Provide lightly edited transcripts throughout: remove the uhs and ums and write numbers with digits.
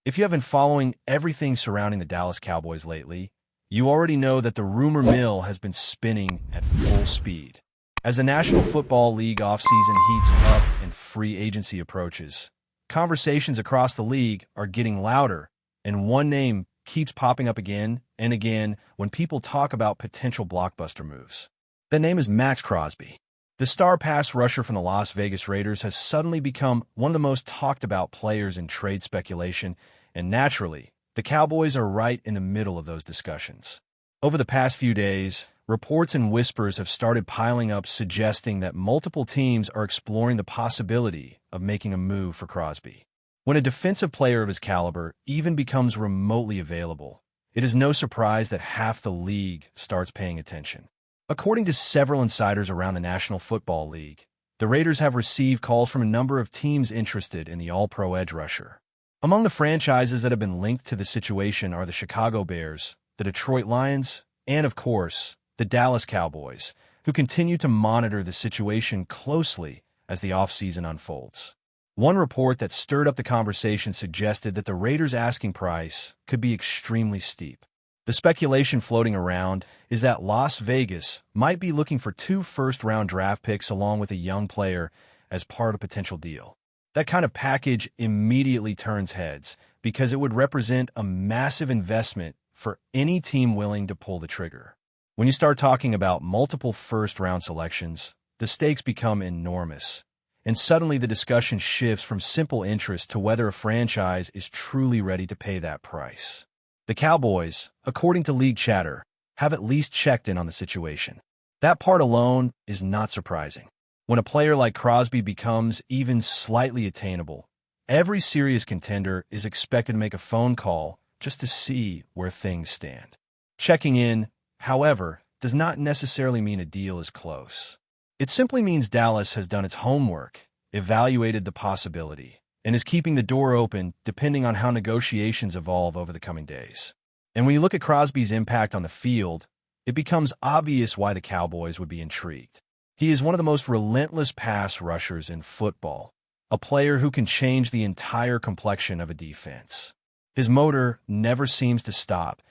If you have been following everything surrounding the Dallas Cowboys lately, you already know that the rumor mill has been spinning at full speed. As the National Football League offseason heats up and free agency approaches, conversations across the league are getting louder, and one name keeps popping up again and again when people talk about potential blockbuster moves. That name is Maxx Crosby. The star pass rusher from the Las Vegas Raiders has suddenly become one of the most talked about players in trade speculation, and naturally, the Cowboys are right in the middle of those discussions. Over the past few days, reports and whispers have started piling up suggesting that multiple teams are exploring the possibility of making a move for Crosby. When a defensive player of his caliber even becomes remotely available, it is no surprise that half the league starts paying attention. According to several insiders around the National Football League, the Raiders have received calls from a number of teams interested in the all-pro edge rusher. Among the franchises that have been linked to the situation are the Chicago Bears, the Detroit Lions, and, of course, the Dallas Cowboys, who continue to monitor the situation closely as the offseason unfolds. One report that stirred up the conversation suggested that the Raiders' asking price could be extremely steep. The speculation floating around is that Las Vegas might be looking for 2 first-round draft picks along with a young player as part of a potential deal. That kind of package immediately turns heads because it would represent a massive investment for any team willing to pull the trigger. When you start talking about multiple first-round selections, the stakes become enormous, and suddenly the discussion shifts from simple interest to whether a franchise is truly ready to pay that price. The Cowboys, according to league chatter, have at least checked in on the situation. That part alone is not surprising. When a player like Crosby becomes even slightly attainable, every serious contender is expected to make a phone call just to see where things stand. Checking in, however, does not necessarily mean a deal is close. It simply means Dallas has done its homework, evaluated the possibility, and is keeping the door open depending on how negotiations evolve over the coming days. And when you look at Crosby's impact on the field, it becomes obvious why the Cowboys would be intrigued. He is one of the most relentless pass rushers in football, a player who can change the entire complexion of a defense. His motor never seems to stop,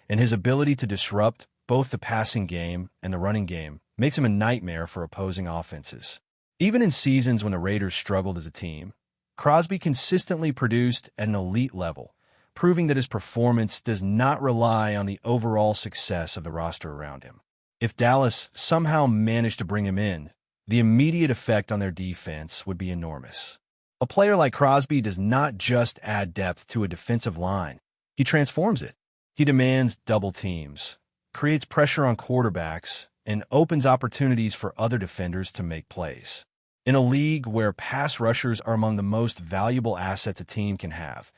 and his ability to disrupt both the passing game and the running game makes him a nightmare for opposing offenses. Even in seasons when the Raiders struggled as a team, Crosby consistently produced at an elite level, proving that his performance does not rely on the overall success of the roster around him. If Dallas somehow managed to bring him in, the immediate effect on their defense would be enormous. A player like Crosby does not just add depth to a defensive line, he transforms it. He demands double teams, creates pressure on quarterbacks, and opens opportunities for other defenders to make plays. In a league where pass rushers are among the most valuable assets a team can have,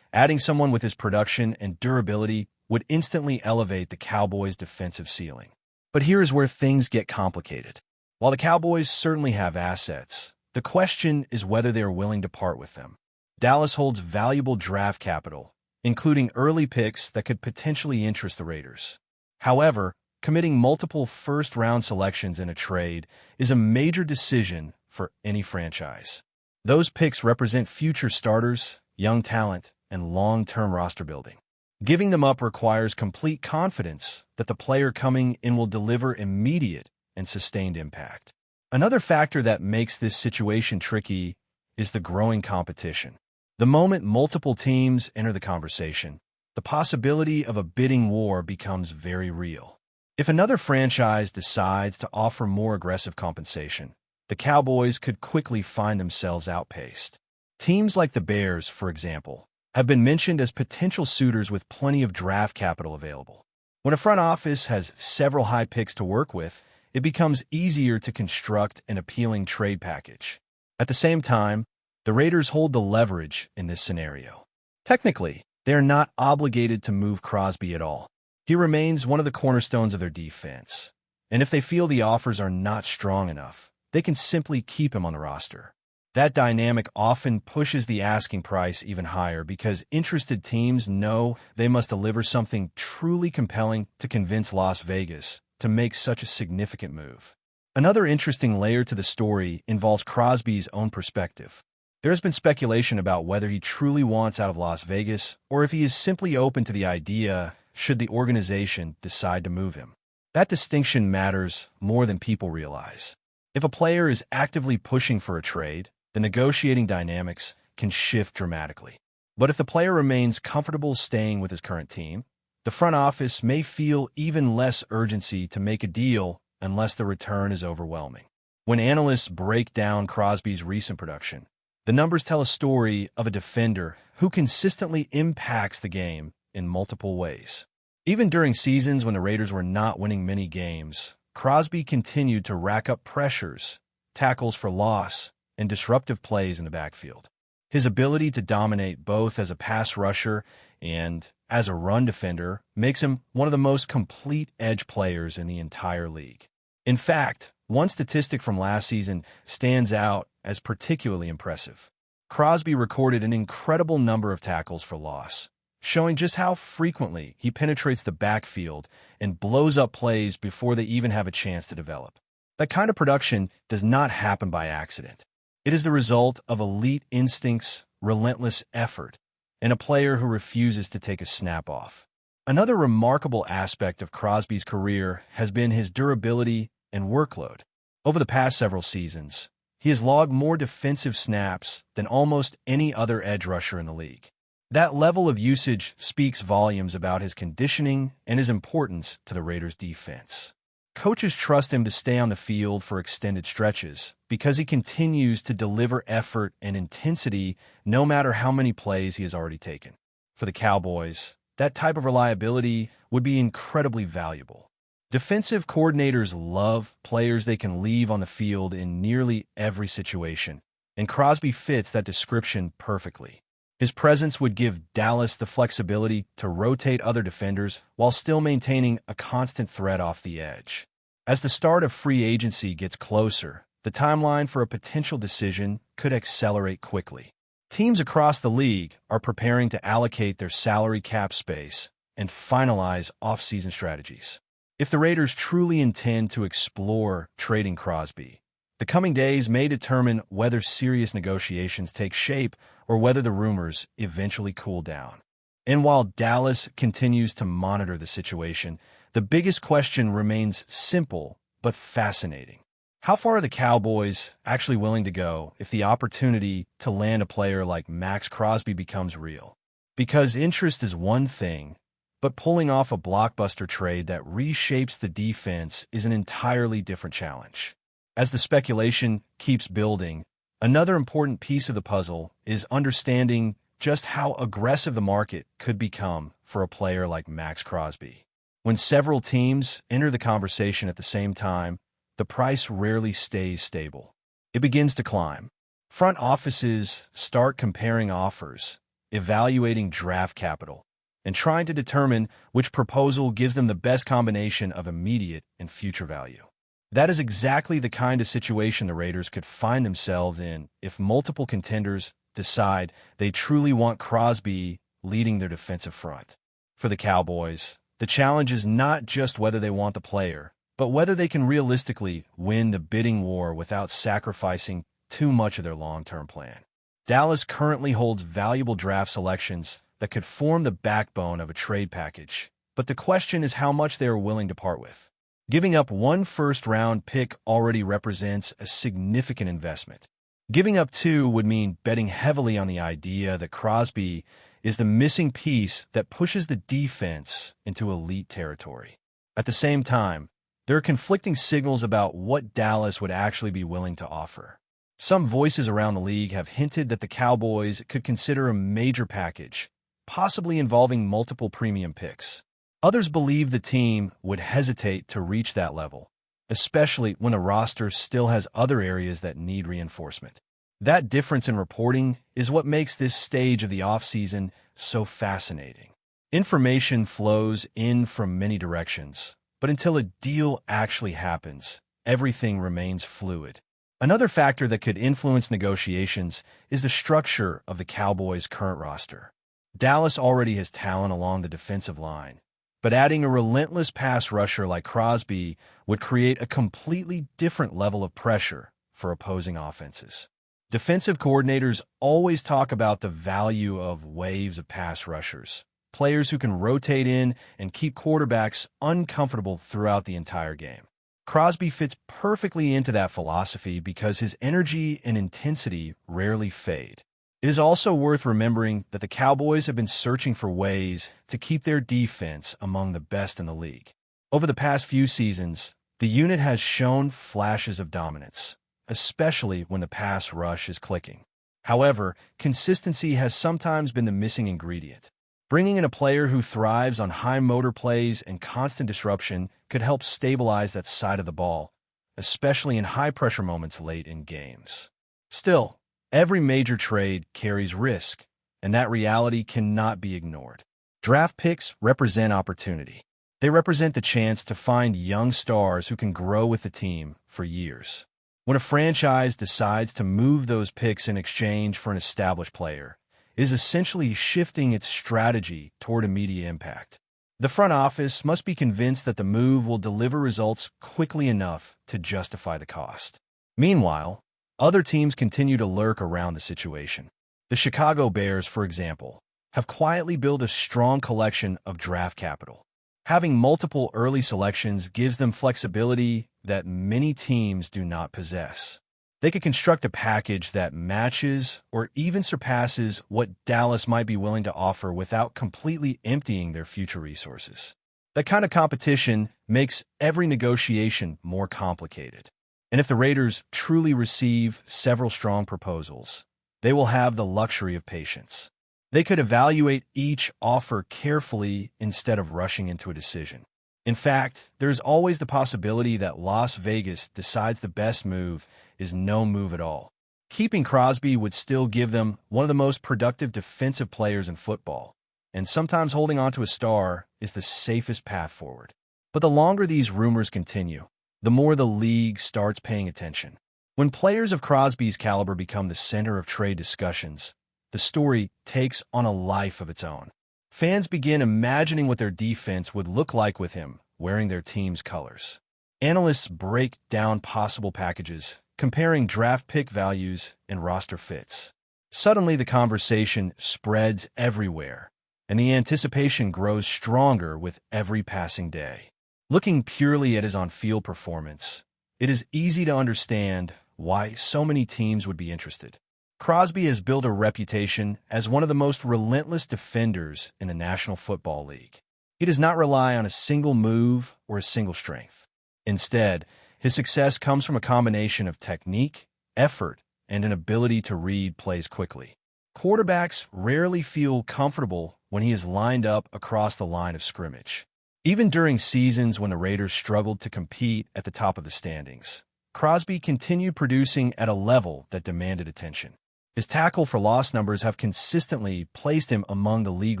adding someone with his production and durability would instantly elevate the Cowboys' defensive ceiling. But here is where things get complicated. While the Cowboys certainly have assets, the question is whether they are willing to part with them. Dallas holds valuable draft capital, including early picks that could potentially interest the Raiders. However, committing multiple first-round selections in a trade is a major decision for any franchise. Those picks represent future starters, young talent, and long-term roster building. Giving them up requires complete confidence that the player coming in will deliver immediate and sustained impact. Another factor that makes this situation tricky is the growing competition. The moment multiple teams enter the conversation, the possibility of a bidding war becomes very real. If another franchise decides to offer more aggressive compensation, the Cowboys could quickly find themselves outpaced. Teams like the Bears, for example, have been mentioned as potential suitors with plenty of draft capital available. When a front office has several high picks to work with, it becomes easier to construct an appealing trade package. At the same time, the Raiders hold the leverage in this scenario. Technically, they are not obligated to move Crosby at all. He remains one of the cornerstones of their defense, and if they feel the offers are not strong enough, they can simply keep him on the roster. That dynamic often pushes the asking price even higher because interested teams know they must deliver something truly compelling to convince Las Vegas to make such a significant move. Another interesting layer to the story involves Crosby's own perspective. There has been speculation about whether he truly wants out of Las Vegas or if he is simply open to the idea should the organization decide to move him. That distinction matters more than people realize. If a player is actively pushing for a trade, the negotiating dynamics can shift dramatically. But if the player remains comfortable staying with his current team, the front office may feel even less urgency to make a deal unless the return is overwhelming. When analysts break down Crosby's recent production, the numbers tell a story of a defender who consistently impacts the game in multiple ways. Even during seasons when the Raiders were not winning many games, Crosby continued to rack up pressures, tackles for loss, and disruptive plays in the backfield. His ability to dominate both as a pass rusher and as a run defender makes him one of the most complete edge players in the entire league. In fact, one statistic from last season stands out as particularly impressive. Crosby recorded an incredible number of tackles for loss, showing just how frequently he penetrates the backfield and blows up plays before they even have a chance to develop. That kind of production does not happen by accident. It is the result of elite instincts, relentless effort, and a player who refuses to take a snap off. Another remarkable aspect of Crosby's career has been his durability and workload. Over the past several seasons, he has logged more defensive snaps than almost any other edge rusher in the league. That level of usage speaks volumes about his conditioning and his importance to the Raiders' defense. Coaches trust him to stay on the field for extended stretches because he continues to deliver effort and intensity no matter how many plays he has already taken. For the Cowboys, that type of reliability would be incredibly valuable. Defensive coordinators love players they can leave on the field in nearly every situation, and Crosby fits that description perfectly. His presence would give Dallas the flexibility to rotate other defenders while still maintaining a constant threat off the edge. As the start of free agency gets closer, the timeline for a potential decision could accelerate quickly. Teams across the league are preparing to allocate their salary cap space and finalize off-season strategies. If the Raiders truly intend to explore trading Crosby, the coming days may determine whether serious negotiations take shape or whether the rumors eventually cool down. And while Dallas continues to monitor the situation, the biggest question remains simple but fascinating. How far are the Cowboys actually willing to go if the opportunity to land a player like Max Crosby becomes real? Because interest is one thing, but pulling off a blockbuster trade that reshapes the defense is an entirely different challenge. As the speculation keeps building, another important piece of the puzzle is understanding just how aggressive the market could become for a player like Max Crosby. When several teams enter the conversation at the same time, the price rarely stays stable. It begins to climb. Front offices start comparing offers, evaluating draft capital, and trying to determine which proposal gives them the best combination of immediate and future value. That is exactly the kind of situation the Raiders could find themselves in if multiple contenders decide they truly want Crosby leading their defensive front. For the Cowboys, the challenge is not just whether they want the player, but whether they can realistically win the bidding war without sacrificing too much of their long-term plan. Dallas currently holds valuable draft selections that could form the backbone of a trade package, but the question is how much they are willing to part with. Giving up one first-round pick already represents a significant investment. Giving up two would mean betting heavily on the idea that Crosby is the missing piece that pushes the defense into elite territory. At the same time, there are conflicting signals about what Dallas would actually be willing to offer. Some voices around the league have hinted that the Cowboys could consider a major package, possibly involving multiple premium picks. Others believe the team would hesitate to reach that level, especially when the roster still has other areas that need reinforcement. That difference in reporting is what makes this stage of the offseason so fascinating. Information flows in from many directions, but until a deal actually happens, everything remains fluid. Another factor that could influence negotiations is the structure of the Cowboys' current roster. Dallas already has talent along the defensive line, but adding a relentless pass rusher like Crosby would create a completely different level of pressure for opposing offenses. Defensive coordinators always talk about the value of waves of pass rushers, players who can rotate in and keep quarterbacks uncomfortable throughout the entire game. Crosby fits perfectly into that philosophy because his energy and intensity rarely fade. It is also worth remembering that the Cowboys have been searching for ways to keep their defense among the best in the league. Over the past few seasons, the unit has shown flashes of dominance, especially when the pass rush is clicking. However, consistency has sometimes been the missing ingredient. Bringing in a player who thrives on high motor plays and constant disruption could help stabilize that side of the ball, especially in high-pressure moments late in games. Still, every major trade carries risk, and that reality cannot be ignored. Draft picks represent opportunity. They represent the chance to find young stars who can grow with the team for years. When a franchise decides to move those picks in exchange for an established player, it is essentially shifting its strategy toward immediate impact. The front office must be convinced that the move will deliver results quickly enough to justify the cost. Meanwhile, other teams continue to lurk around the situation. The Chicago Bears, for example, have quietly built a strong collection of draft capital. Having multiple early selections gives them flexibility that many teams do not possess. They could construct a package that matches or even surpasses what Dallas might be willing to offer without completely emptying their future resources. That kind of competition makes every negotiation more complicated. And if the Raiders truly receive several strong proposals, they will have the luxury of patience. They could evaluate each offer carefully instead of rushing into a decision. In fact, there is always the possibility that Las Vegas decides the best move is no move at all. Keeping Crosby would still give them one of the most productive defensive players in football, and sometimes holding on to a star is the safest path forward. But the longer these rumors continue, the more the league starts paying attention. When players of Crosby's caliber become the center of trade discussions, the story takes on a life of its own. Fans begin imagining what their defense would look like with him wearing their team's colors. Analysts break down possible packages, comparing draft pick values and roster fits. Suddenly, the conversation spreads everywhere, and the anticipation grows stronger with every passing day. Looking purely at his on-field performance, it is easy to understand why so many teams would be interested. Crosby has built a reputation as one of the most relentless defenders in the National Football League. He does not rely on a single move or a single strength. Instead, his success comes from a combination of technique, effort, and an ability to read plays quickly. Quarterbacks rarely feel comfortable when he is lined up across the line of scrimmage. Even during seasons when the Raiders struggled to compete at the top of the standings, Crosby continued producing at a level that demanded attention. His tackle for loss numbers have consistently placed him among the league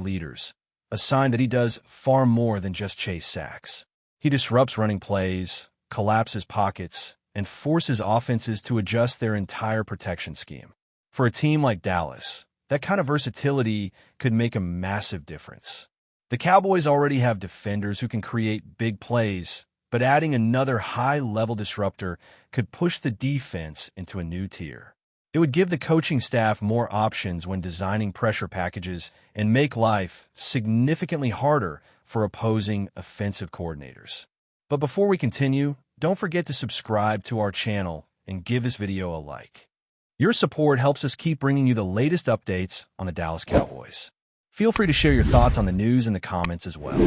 leaders, a sign that he does far more than just chase sacks. He disrupts running plays, collapses pockets, and forces offenses to adjust their entire protection scheme. For a team like Dallas, that kind of versatility could make a massive difference. The Cowboys already have defenders who can create big plays, but adding another high-level disruptor could push the defense into a new tier. It would give the coaching staff more options when designing pressure packages and make life significantly harder for opposing offensive coordinators. But before we continue, don't forget to subscribe to our channel and give this video a like. Your support helps us keep bringing you the latest updates on the Dallas Cowboys. Feel free to share your thoughts on the news in the comments as well.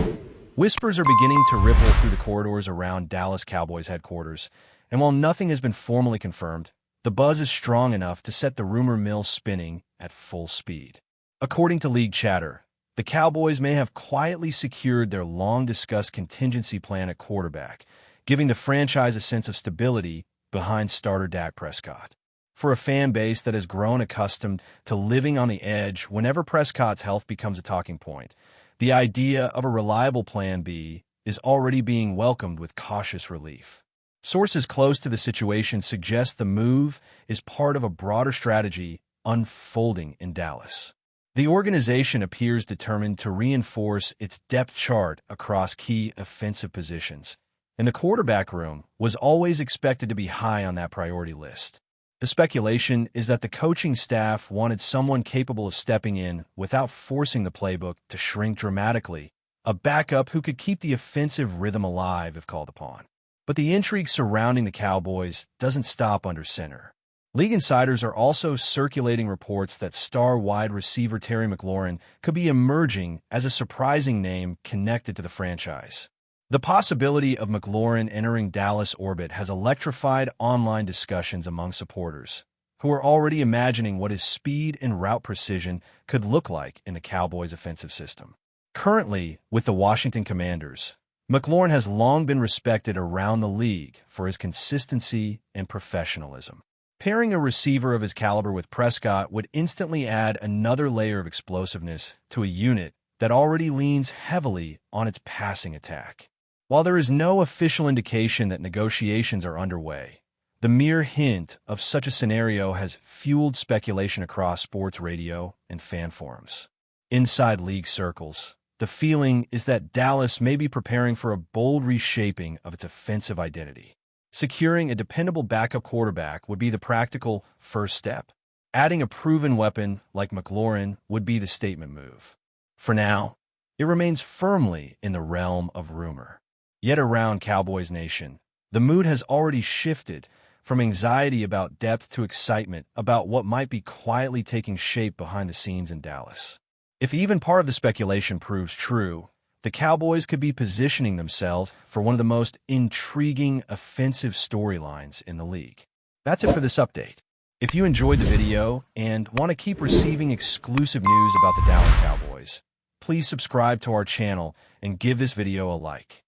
Whispers are beginning to ripple through the corridors around Dallas Cowboys headquarters, and while nothing has been formally confirmed, the buzz is strong enough to set the rumor mill spinning at full speed. According to league chatter, the Cowboys may have quietly secured their long-discussed contingency plan at quarterback, giving the franchise a sense of stability behind starter Dak Prescott. For a fan base that has grown accustomed to living on the edge whenever Prescott's health becomes a talking point, the idea of a reliable Plan B is already being welcomed with cautious relief. Sources close to the situation suggest the move is part of a broader strategy unfolding in Dallas. The organization appears determined to reinforce its depth chart across key offensive positions, and the quarterback room was always expected to be high on that priority list. The speculation is that the coaching staff wanted someone capable of stepping in without forcing the playbook to shrink dramatically, a backup who could keep the offensive rhythm alive if called upon. But the intrigue surrounding the Cowboys doesn't stop under center. League insiders are also circulating reports that star wide receiver Terry McLaurin could be emerging as a surprising name connected to the franchise. The possibility of McLaurin entering Dallas orbit has electrified online discussions among supporters, who are already imagining what his speed and route precision could look like in the Cowboys' offensive system. Currently, with the Washington Commanders, McLaurin has long been respected around the league for his consistency and professionalism. Pairing a receiver of his caliber with Prescott would instantly add another layer of explosiveness to a unit that already leans heavily on its passing attack. While there is no official indication that negotiations are underway, the mere hint of such a scenario has fueled speculation across sports radio and fan forums. Inside league circles, the feeling is that Dallas may be preparing for a bold reshaping of its offensive identity. Securing a dependable backup quarterback would be the practical first step. Adding a proven weapon like McLaurin would be the statement move. For now, it remains firmly in the realm of rumor. Yet around Cowboys Nation, the mood has already shifted from anxiety about depth to excitement about what might be quietly taking shape behind the scenes in Dallas. If even part of the speculation proves true, the Cowboys could be positioning themselves for one of the most intriguing offensive storylines in the league. That's it for this update. If you enjoyed the video and want to keep receiving exclusive news about the Dallas Cowboys, please subscribe to our channel and give this video a like.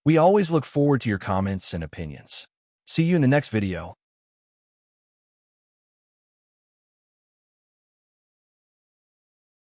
We always look forward to your comments and opinions. See you in the next video.